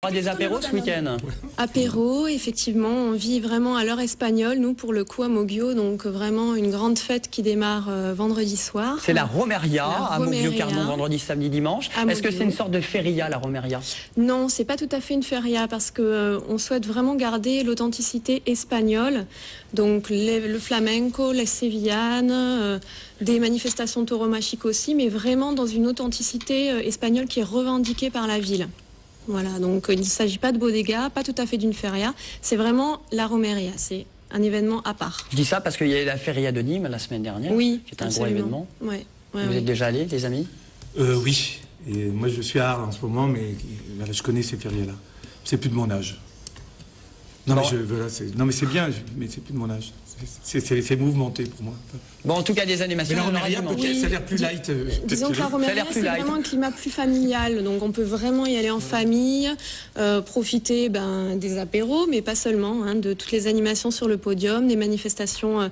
Il y aura des apéros ce week-end. Apéro, effectivement, on vit vraiment à l'heure espagnole, nous pour le coup à Moggio, donc vraiment une grande fête qui démarre vendredi soir. C'est la Romeria à Moggio Carnon, vendredi, samedi, dimanche. Est-ce que c'est une sorte de feria, la Romeria? Non, c'est pas tout à fait une feria parce que on souhaite vraiment garder l'authenticité espagnole, donc le flamenco, les sévillanes, des manifestations tauromachiques aussi, mais vraiment dans une authenticité espagnole qui est revendiquée par la ville. Voilà, donc il ne s'agit pas de bodega, pas tout à fait d'une feria, c'est vraiment la Romeria, c'est un événement à part. Je dis ça parce qu'il y a eu la feria de Nîmes la semaine dernière, oui, qui est un gros événement. Ouais, Vous êtes déjà allés, les amis? Oui, et moi je suis à Arles en ce moment, mais voilà, je connais ces férias-là. C'est plus de mon âge. Non, bon. Mais c'est bien, mais c'est plus de mon âge. C'est mouvementé pour moi. Bon, en tout cas, des animations. Mais la Romeria, ça a l'air plus light. Disons que la Romeria, c'est vraiment un climat plus familial. Donc, on peut vraiment y aller en famille, profiter des apéros, mais pas seulement, hein, de toutes les animations sur le podium, des manifestations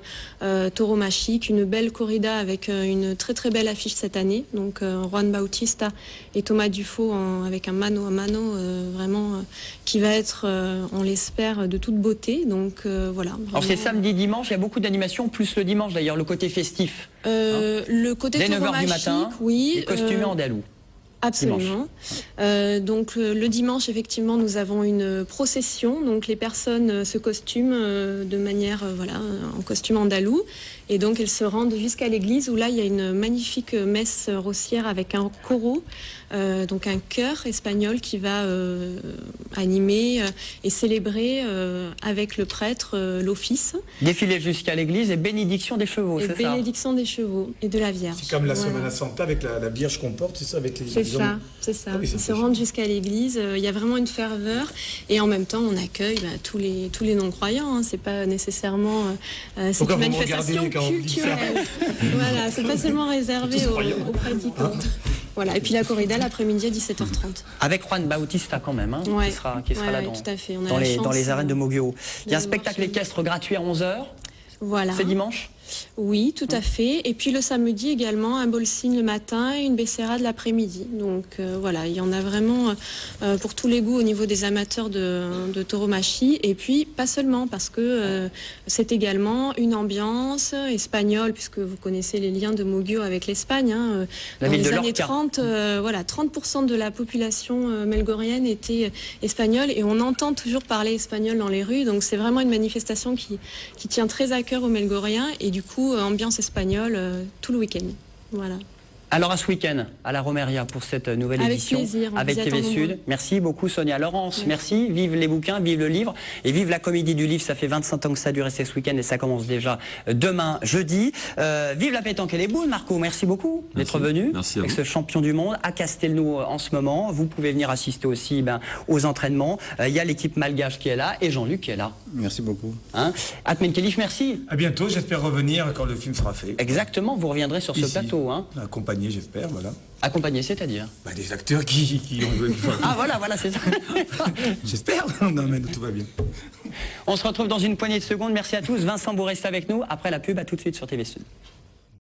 tauromachiques, une belle corrida avec une très très belle affiche cette année. Donc, Juan Bautista et Thomas Dufaux avec un mano à mano, vraiment, qui va être, on l'espère, de toute beauté. Donc, voilà. Vraiment. Alors, c'est samedi, dimanche. Il y a beaucoup d'animations, plus le dimanche d'ailleurs, le côté festif. Le côté dès 9h du matin, oui, les costumés andalous. Absolument. Donc le dimanche, effectivement, nous avons une procession. Donc les personnes se costument de manière, en costume andalou. Et donc elles se rendent jusqu'à l'église où là, il y a une magnifique messe rosière avec un coro, donc un chœur espagnol qui va animer et célébrer avec le prêtre l'office. Défilé jusqu'à l'église et bénédiction des chevaux, c'est ça? Et bénédiction des chevaux et de la Vierge. C'est comme la Semana Santa avec la Vierge qu'on porte, c'est ça avec les... C'est ça. Ah oui, ils se rendent jusqu'à l'église. Il y a vraiment une ferveur et en même temps, on accueille tous les non-croyants. Hein. C'est pas nécessairement c'est une manifestation culturelle. Voilà, c'est pas seulement réservé aux pratiquants. Voilà. Et puis la corrida l'après-midi à 17h30. Avec Juan Bautista quand même, hein, qui sera là tout à fait. dans les arènes de Moggio. Il y a un spectacle équestre gratuit à 11h. Voilà. C'est dimanche? Oui, tout à fait. Et puis le samedi également, un bolsine le matin et une bessérade l'après-midi. Donc voilà, il y en a vraiment pour tous les goûts au niveau des amateurs de tauromachie. Et puis pas seulement, parce que c'est également une ambiance espagnole, puisque vous connaissez les liens de Moggio avec l'Espagne. Hein. Dans les années 30, 30% de la population melgorienne était espagnole et on entend toujours parler espagnol dans les rues. Donc c'est vraiment une manifestation qui tient très à cœur aux Melgoriens. Et du coup, ambiance espagnole tout le week-end. Voilà. Alors à ce week-end, à la Romeria pour cette nouvelle édition plaisir, avec TV Sud. Merci beaucoup Sonia Laurence. Merci. Vive les bouquins, vive le livre et vive la comédie du livre. Ça fait 25 ans que ça dure et c'est ce week-end et ça commence déjà demain jeudi. Vive la pétanque et les boules, Marco. Merci beaucoup d'être venu avec ce champion du monde à Castelnau en ce moment. Vous pouvez venir assister aussi aux entraînements. Il y a l'équipe malgache qui est là et Jean-Luc qui est là. Merci beaucoup. Hein, Atmen Kelif, merci. À bientôt. J'espère revenir quand le film sera fait. Exactement. Vous reviendrez sur ce plateau. Hein. Accompagné, j'espère, voilà. Accompagné, c'est-à-dire des acteurs qui ont... Ah voilà, c'est ça. J'espère. Non, mais tout va bien. On se retrouve dans une poignée de secondes. Merci à tous. Vincent, vous restez avec nous. Après la pub, à tout de suite sur TV Sud.